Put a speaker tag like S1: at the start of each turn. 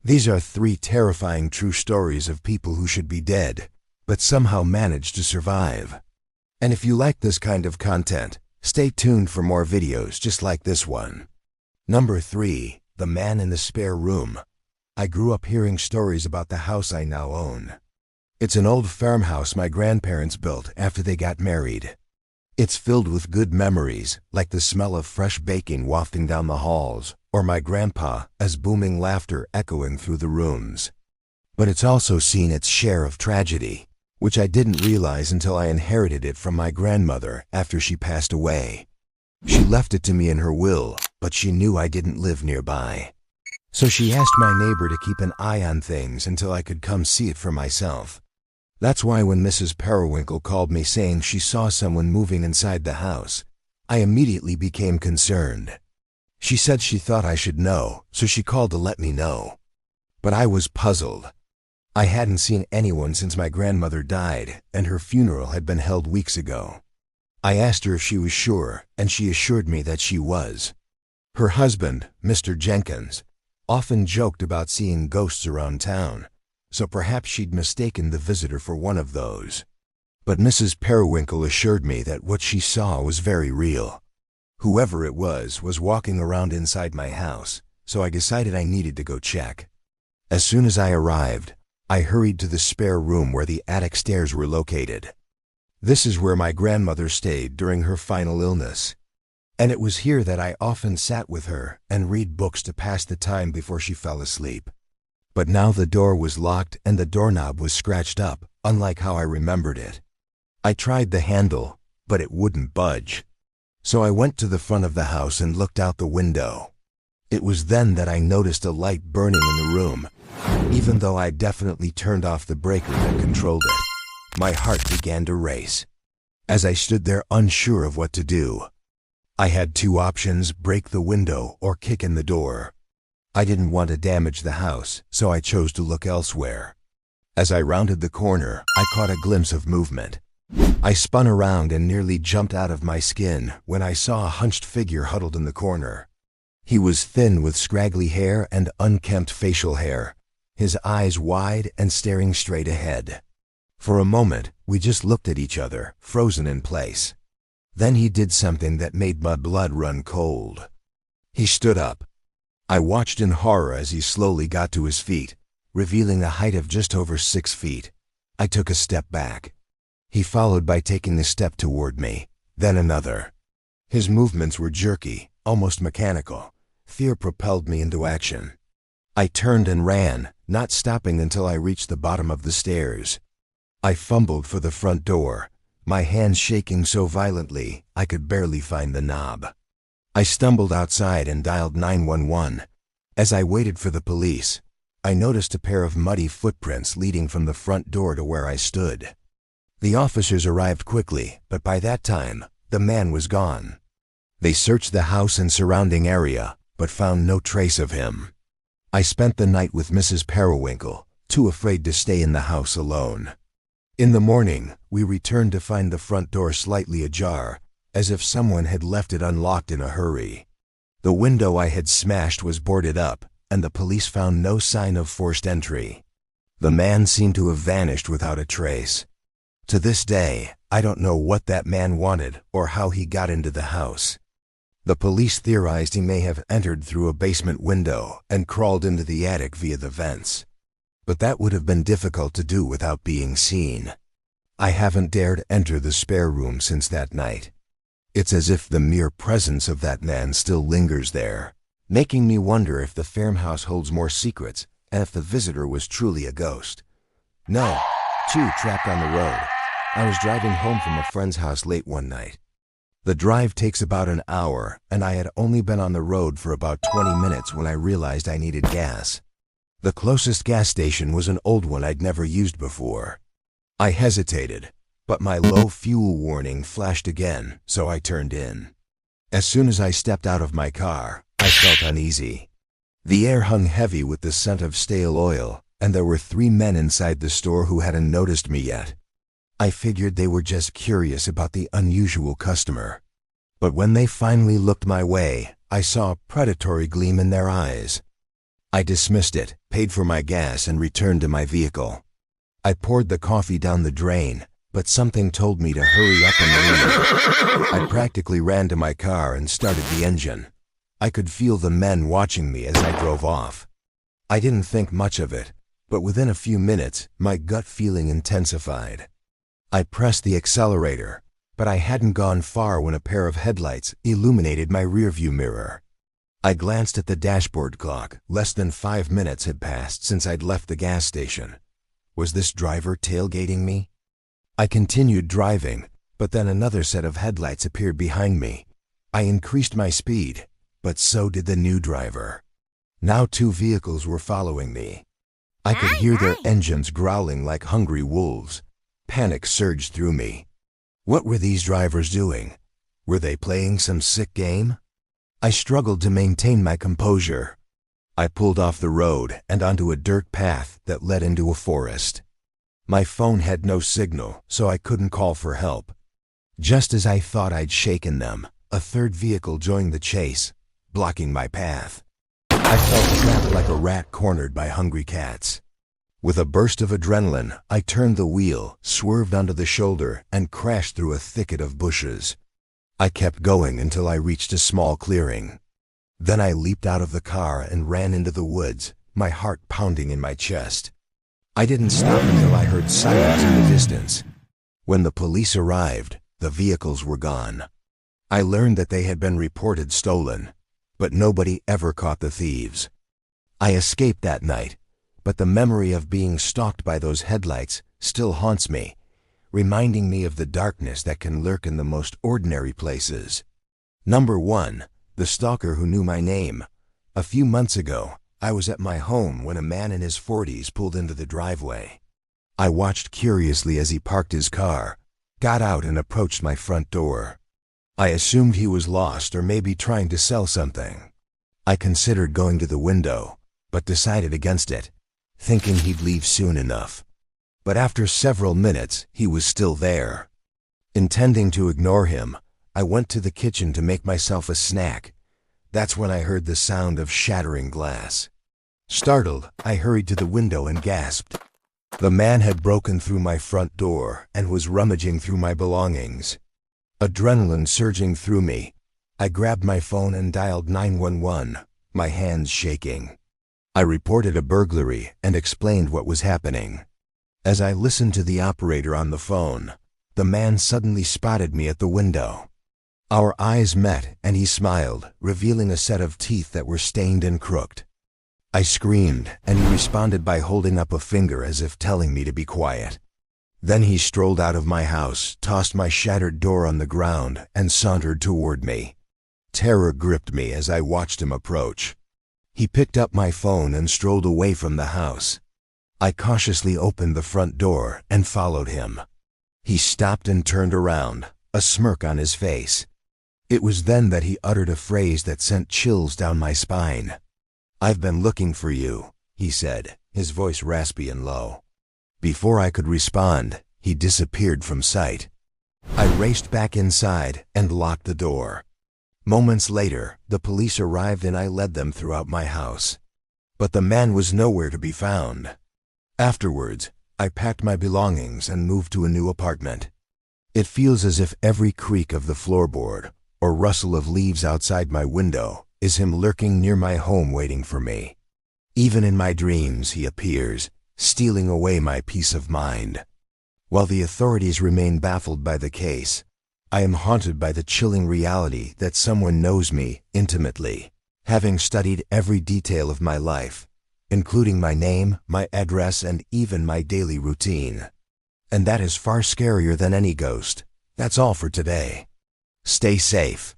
S1: These are 3 terrifying true stories of people who should be dead, but somehow managed to survive. And if you like this kind of content, stay tuned for more videos just like this one. Number 3. The Man in the Spare Room. I grew up hearing stories about the house I now own. It's an old farmhouse my grandparents built after they got married. It's filled with good memories, like the smell of fresh baking wafting down the halls, or my grandpa's booming laughter echoing through the rooms. But it's also seen its share of tragedy, which I didn't realize until I inherited it from my grandmother after she passed away. She left it to me in her will, but she knew I didn't live nearby. So she asked my neighbor to keep an eye on things until I could come see it for myself. That's why when Mrs. Periwinkle called me saying she saw someone moving inside the house, I immediately became concerned. She said she thought I should know, so she called to let me know. But I was puzzled. I hadn't seen anyone since my grandmother died, and her funeral had been held weeks ago. I asked her if she was sure, and she assured me that she was. Her husband, Mr. Jenkins, often joked about seeing ghosts around town, so perhaps she'd mistaken the visitor for one of those. But Mrs. Periwinkle assured me that what she saw was very real. Whoever it was walking around inside my house, so I decided I needed to go check. As soon as I arrived, I hurried to the spare room where the attic stairs were located. This is where my grandmother stayed during her final illness, and it was here that I often sat with her and read books to pass the time before she fell asleep. But now the door was locked and the doorknob was scratched up, unlike how I remembered it. I tried the handle, but it wouldn't budge. So I went to the front of the house and looked out the window. It was then that I noticed a light burning in the room, even though I definitely turned off the breaker that controlled it. My heart began to race. As I stood there unsure of what to do, I had 2 options: break the window or kick in the door. I didn't want to damage the house, so I chose to look elsewhere. As I rounded the corner, I caught a glimpse of movement. I spun around and nearly jumped out of my skin when I saw a hunched figure huddled in the corner. He was thin with scraggly hair and unkempt facial hair, his eyes wide and staring straight ahead. For a moment, we just looked at each other, frozen in place. Then he did something that made my blood run cold. He stood up. I watched in horror as he slowly got to his feet, revealing a height of just over 6 feet. I took a step back. He followed by taking a step toward me, then another. His movements were jerky, almost mechanical. Fear propelled me into action. I turned and ran, not stopping until I reached the bottom of the stairs. I fumbled for the front door, my hands shaking so violently I could barely find the knob. I stumbled outside and dialed 911. As I waited for the police, I noticed a pair of muddy footprints leading from the front door to where I stood. The officers arrived quickly, but by that time, the man was gone. They searched the house and surrounding area, but found no trace of him. I spent the night with Mrs. Periwinkle, too afraid to stay in the house alone. In the morning, we returned to find the front door slightly ajar, as if someone had left it unlocked in a hurry. The window I had smashed was boarded up, and the police found no sign of forced entry. The man seemed to have vanished without a trace. To this day, I don't know what that man wanted or how he got into the house. The police theorized he may have entered through a basement window and crawled into the attic via the vents. But that would have been difficult to do without being seen. I haven't dared enter the spare room since that night. It's as if the mere presence of that man still lingers there, making me wonder if the farmhouse holds more secrets and if the visitor was truly a ghost. No, too trapped on the road. I was driving home from a friend's house late one night. The drive takes about an hour, and I had only been on the road for about 20 minutes when I realized I needed gas. The closest gas station was an old one I'd never used before. I hesitated, but my low fuel warning flashed again, so I turned in. As soon as I stepped out of my car, I felt uneasy. The air hung heavy with the scent of stale oil, and there were 3 men inside the store who hadn't noticed me yet. I figured they were just curious about the unusual customer. But when they finally looked my way, I saw a predatory gleam in their eyes. I dismissed it, paid for my gas, and returned to my vehicle. I poured the coffee down the drain, but something told me to hurry up and leave. I practically ran to my car and started the engine. I could feel the men watching me as I drove off. I didn't think much of it, but within a few minutes, my gut feeling intensified. I pressed the accelerator, but I hadn't gone far when a pair of headlights illuminated my rearview mirror. I glanced at the dashboard clock. Less than 5 minutes had passed since I'd left the gas station. Was this driver tailgating me? I continued driving, but then another set of headlights appeared behind me. I increased my speed, but so did the new driver. Now 2 vehicles were following me. I could hear their engines growling like hungry wolves. Panic surged through me. What were these drivers doing? Were they playing some sick game? I struggled to maintain my composure. I pulled off the road and onto a dirt path that led into a forest. My phone had no signal, so I couldn't call for help. Just as I thought I'd shaken them, a third vehicle joined the chase, blocking my path. I felt trapped like a rat cornered by hungry cats. With a burst of adrenaline, I turned the wheel, swerved onto the shoulder, and crashed through a thicket of bushes. I kept going until I reached a small clearing. Then I leaped out of the car and ran into the woods, my heart pounding in my chest. I didn't stop until I heard sirens in the distance. When the police arrived, the vehicles were gone. I learned that they had been reported stolen, but nobody ever caught the thieves. I escaped that night, but the memory of being stalked by those headlights still haunts me, reminding me of the darkness that can lurk in the most ordinary places. Number 1. The stalker who knew my name. A few months ago, I was at my home when a man in his 40s pulled into the driveway. I watched curiously as he parked his car, got out and approached my front door. I assumed he was lost or maybe trying to sell something. I considered going to the window, but decided against it, thinking he'd leave soon enough. But after several minutes, he was still there. Intending to ignore him, I went to the kitchen to make myself a snack. That's when I heard the sound of shattering glass. Startled, I hurried to the window and gasped. The man had broken through my front door and was rummaging through my belongings. Adrenaline surging through me, I grabbed my phone and dialed 911, my hands shaking. I reported a burglary and explained what was happening. As I listened to the operator on the phone, the man suddenly spotted me at the window. Our eyes met and he smiled, revealing a set of teeth that were stained and crooked. I screamed and he responded by holding up a finger as if telling me to be quiet. Then he strolled out of my house, tossed my shattered door on the ground, and sauntered toward me. Terror gripped me as I watched him approach. He picked up my phone and strolled away from the house. I cautiously opened the front door and followed him. He stopped and turned around, a smirk on his face. It was then that he uttered a phrase that sent chills down my spine. "I've been looking for you," he said, his voice raspy and low. Before I could respond, he disappeared from sight. I raced back inside and locked the door. Moments later, the police arrived and I led them throughout my house. But the man was nowhere to be found. Afterwards, I packed my belongings and moved to a new apartment. It feels as if every creak of the floorboard or rustle of leaves outside my window is him lurking near my home waiting for me. Even in my dreams, he appears, stealing away my peace of mind. While the authorities remain baffled by the case, I am haunted by the chilling reality that someone knows me intimately, having studied every detail of my life, including my name, my address, and even my daily routine. And that is far scarier than any ghost. That's all for today. Stay safe.